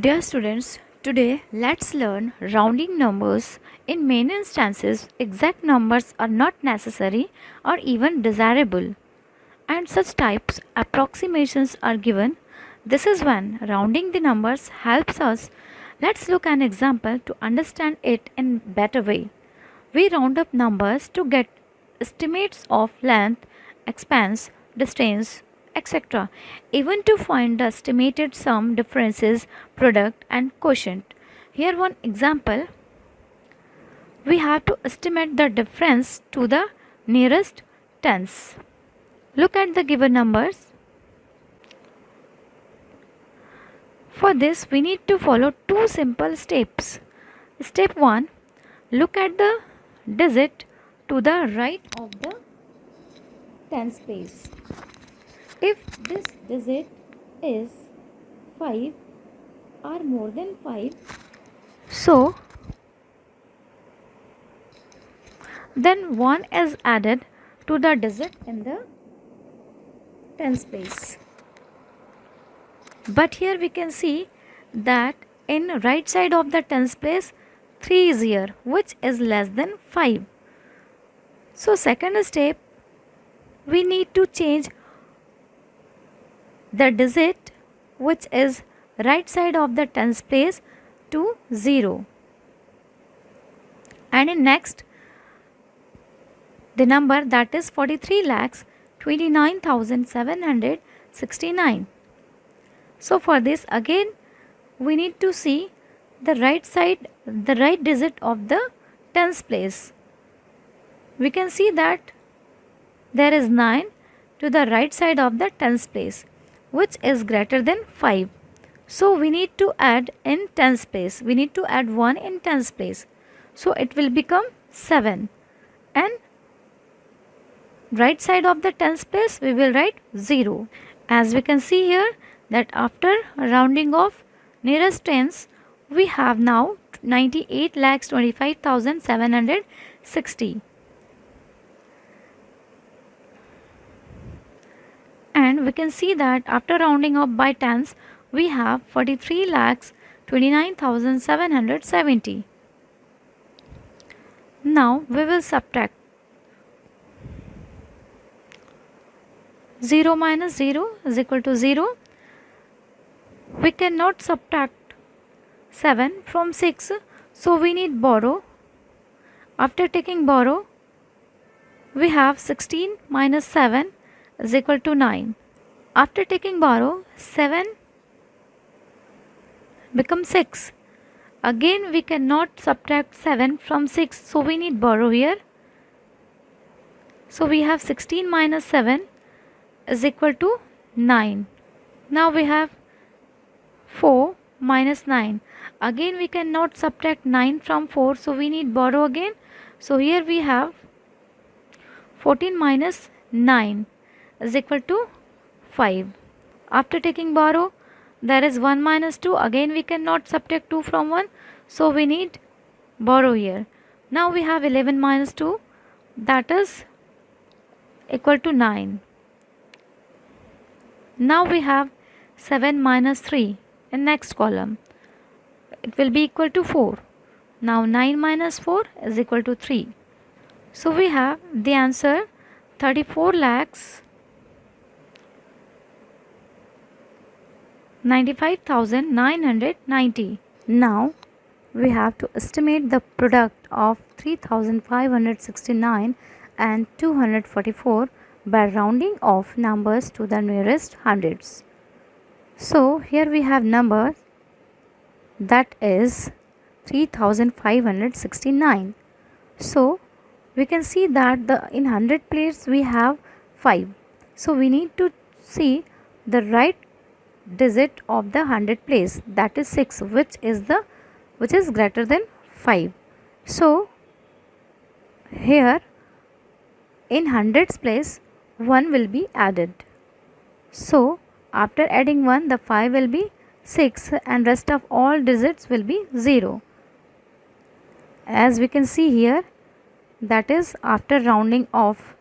Dear students, today let's learn rounding numbers. In many instances, exact numbers are not necessary or even desirable, and such types approximations are given. This is when rounding the numbers helps us. Let's look an example to understand it in better way. We round up numbers to get estimates of length, expanse, distance, etc. Even to find the estimated sum, differences, product and quotient. Here one example, we have to estimate the difference to the nearest tens. Look at the given numbers. For this we need to follow two simple steps. Step 1, look at the digit to the right of the tens place. If this digit is 5 or more than 5, so then 1 is added to the digit in the tens place. But here we can see that in right side of the tens place 3 is here, which is less than 5. So second step, we need to change the digit which is right side of the tens place to 0. And in next, the number that is 43,29,769. So for this again we need to see the right side, the right digit of the tens place. We can see that there is 9 to the right side of the tens place, which is greater than 5. So we need to add in tens place. We need to add 1 in tens place. So it will become 7. And right side of the tens place we will write 0. As we can see here that after rounding off nearest tens, we have now 98,25,760. And we can see that after rounding up by tens, we have 43,29,770. Now we will subtract 0 minus 0 is equal to 0. We cannot subtract 7 from 6, so we need borrow. After taking borrow, we have 16 minus 7 is equal to 9. After taking borrow, 7 becomes 6. Again we cannot subtract 7 from 6, so we need borrow here. So we have 16 minus 7 is equal to 9. Now we have 4 minus 9. Again we cannot subtract 9 from 4, so we need borrow again. So here we have 14 minus 9 is equal to 5. After taking borrow, there is 1 minus 2. Again we cannot subtract 2 from 1, so we need borrow here. Now we have 11 minus 2, that is equal to 9. Now we have 7 minus 3 in next column. It will be equal to 4. Now 9 minus 4 is equal to 3. So we have the answer 34 lakhs 95,990. Now we have to estimate the product of 3,569 and 244 by rounding off numbers to the nearest hundreds. So here we have number that is 3,569. So we can see that the in 100 place we have 5. So we need to see the right digit of the 100 place, that is 6, which is greater than 5. So here in hundreds place 1 will be added. So after adding 1, the 5 will be 6 and rest of all digits will be 0. As we can see here, that is after rounding off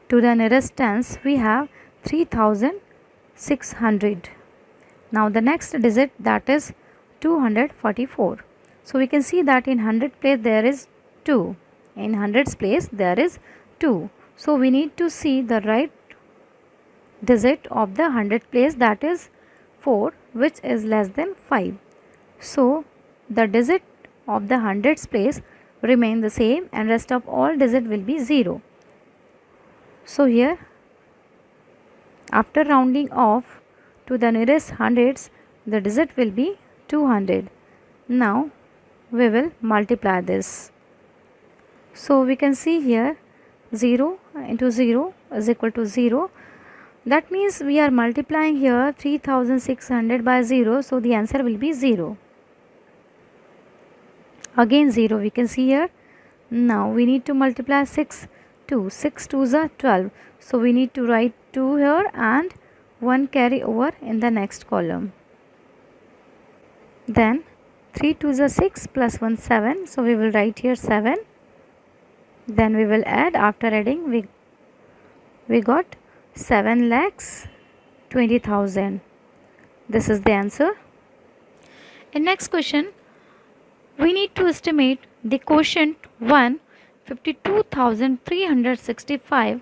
to the nearest tens we have 3,600. Now the next digit, that is 244. So we can see that in 100 place there is 2. In hundreds place there is 2. So we need to see the right digit of the 100 place, that is 4, which is less than 5. So the digit of the hundreds place remain the same and rest of all digit will be 0. So here, after rounding off to the nearest hundreds, the digit will be 200. Now we will multiply this. So we can see here 0 into 0 is equal to 0. That means we are multiplying here 3600 by 0. So the answer will be 0. Again 0 we can see here. Now we need to multiply 6 2. 6 2s are 12. So we need to write 2 here and 1 carry over in the next column. Then 3 2s are 6 plus 1 7. So we will write here 7. Then we will add, after adding we got 7,20,000. This is the answer. In next question, we need to estimate the quotient 1 52,365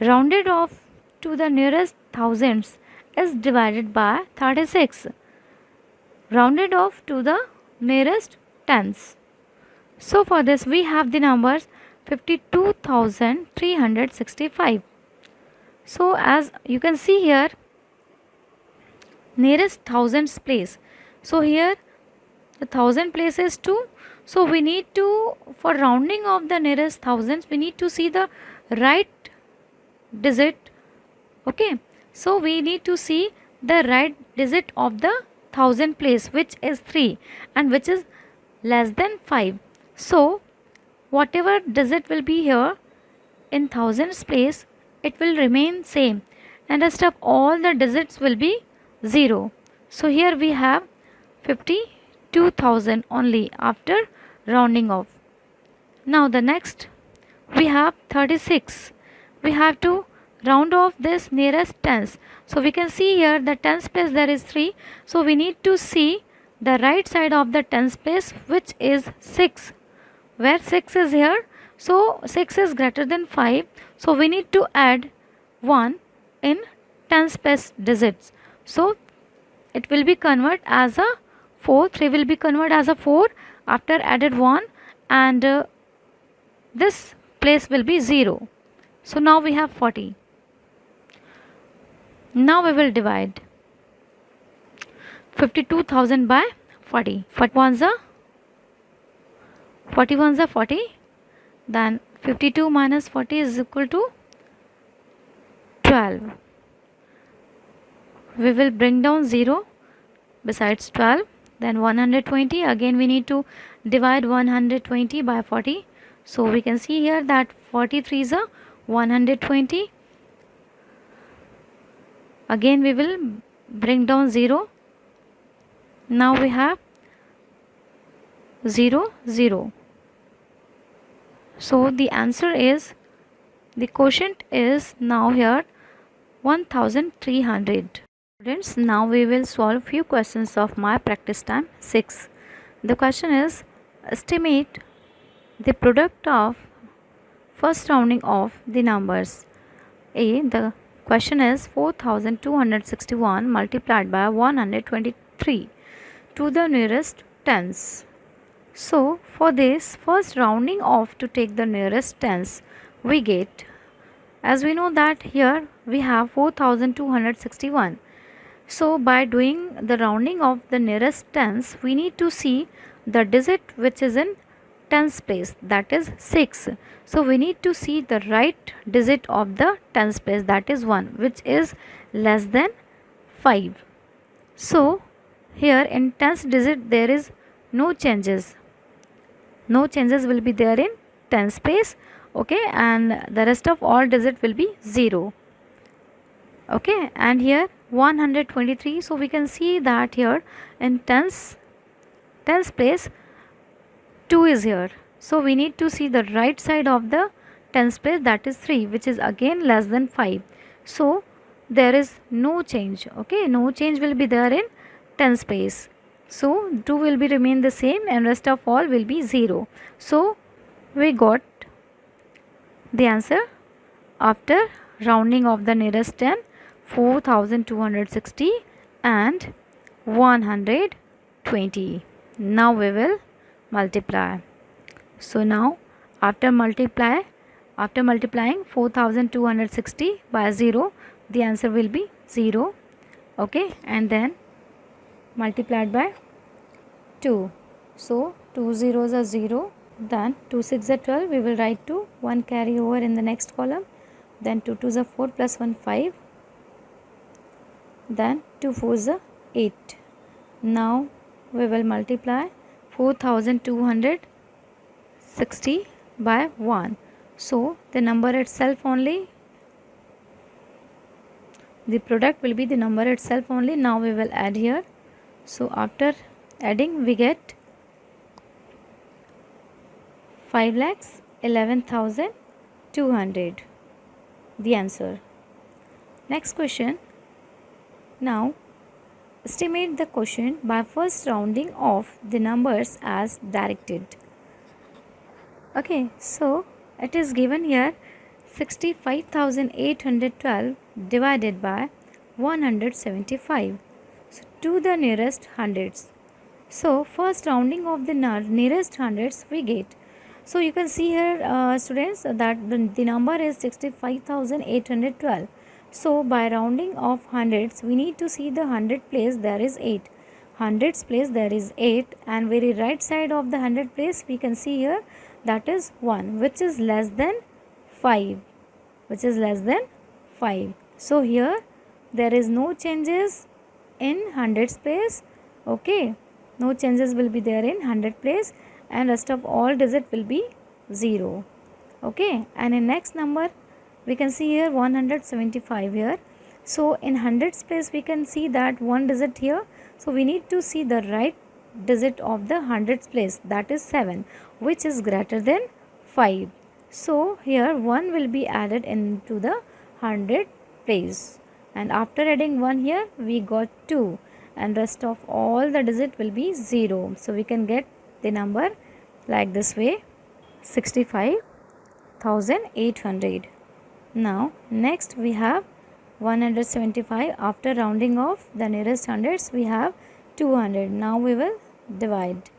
rounded off to the nearest thousands is divided by 36 rounded off to the nearest tens. So for this we have the numbers 52,365. So as you can see here, nearest thousands place. So here the thousand place is 2. So we need to, for rounding of the nearest thousands, we need to see the right digit. Okay. So we need to see the right digit of the thousand place, which is 3 and which is less than 5. So whatever digit will be here in thousands place, it will remain same and rest of all the digits will be 0. So here we have 52,000 only after rounding off. Now the next we have 36. We have to round off this nearest tens. So we can see here the tens place there is 3. So we need to see the right side of the tens place, which is 6. Where 6 is here, so 6 is greater than 5. So we need to add 1 in tens place digits. So it will be convert as a 4. 3 will be convert as a 4 after added 1 and this place will be 0. So now we have 40. Now we will divide 52,000 by 40. 41s are 40. Then 52 minus 40 is equal to 12. We will bring down 0 besides 12. Then 120. Again we need to divide 120 by 40. So we can see here that 43 is a 120. Again we will bring down 0. Now we have 0 0. So the answer is, the quotient is now here 1300. Students, now we will solve few questions of my practice time 6. The question is, estimate the product of first rounding of the numbers. The question is 4261 multiplied by 123 to the nearest tens. So for this first rounding off to take the nearest tens, we get, as we know that here we have 4261. So by doing the rounding of the nearest tens, we need to see the digit which is in tens place, that is 6. So we need to see the right digit of the tens place, that is 1, which is less than 5. So here in tens digit there is no changes. No changes will be there in tens place. Okay, and the rest of all digit will be 0. Okay, and here 123. So we can see that here in tens place 2 is here. So we need to see the right side of the tens place, that is 3, which is again less than 5. So there is no change. Okay, no change will be there in tens place. So 2 will be remain the same and rest of all will be 0. So we got the answer after rounding of the nearest 10, 4260 and 120. Now we will multiply. So now after multiplying 4260 by 0, the answer will be 0. Okay, and then multiplied by 2. So 2 zeros are 0. Then 2 6 are 12. We will write 2. 1 carry over in the next column. Then 2 2s are 4 plus 1 5. Then 2 4s are 8. Now we will multiply 4260 by 1. So the number itself only, the product will be the number itself only. Now we will add here. So after adding we get 5,11,200, the answer. Next question. Now estimate the quotient by first rounding off the numbers as directed. Okay, so it is given here 65,812 divided by 175. So to the nearest hundreds. So first rounding of the nearest hundreds we get. So you can see here students that the number is 65,812. So by rounding of hundreds we need to see the hundred place there is 8. Hundreds place there is 8 and very right side of the hundred place we can see here that is 1 which is less than 5. So here there is no changes in hundreds place. Okay, no changes will be there in hundred place and rest of all digit will be 0. Okay, and in next number we can see here 175 here. So in hundreds place we can see that one digit here. So we need to see the right digit of the hundreds place, that is 7, which is greater than 5. So here 1 will be added into the hundred place, and after adding 1 here we got 2 and rest of all the digit will be 0. So we can get the number like this way, 65,800. Now next we have 175. After rounding off the nearest hundreds we have 200. Now we will divide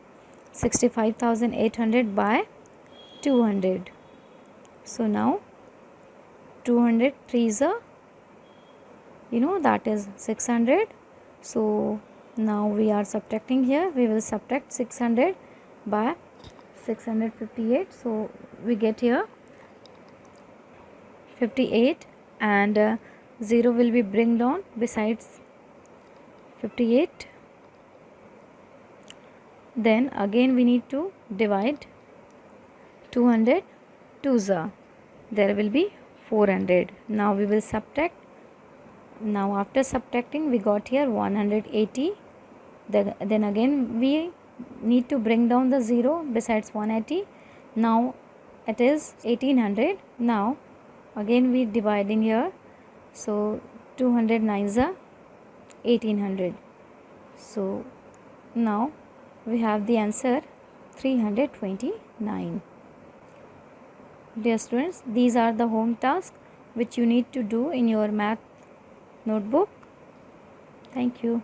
65,800 by 200. So now 200 3s are, that is 600. So now we are subtracting here. We will subtract 600 by 658. So we get here 58 and 0 will be bring down besides 58. Then again we need to divide 200 2s are, there will be 400. Now we will subtract. Now after subtracting we got here 180. Then again we need to bring down the 0 besides 180. Now it is 1800. Now again we dividing here. So 200 9s are 1800. So now we have the answer 329. Dear students, these are the home tasks which you need to do in your math notebook. Thank you.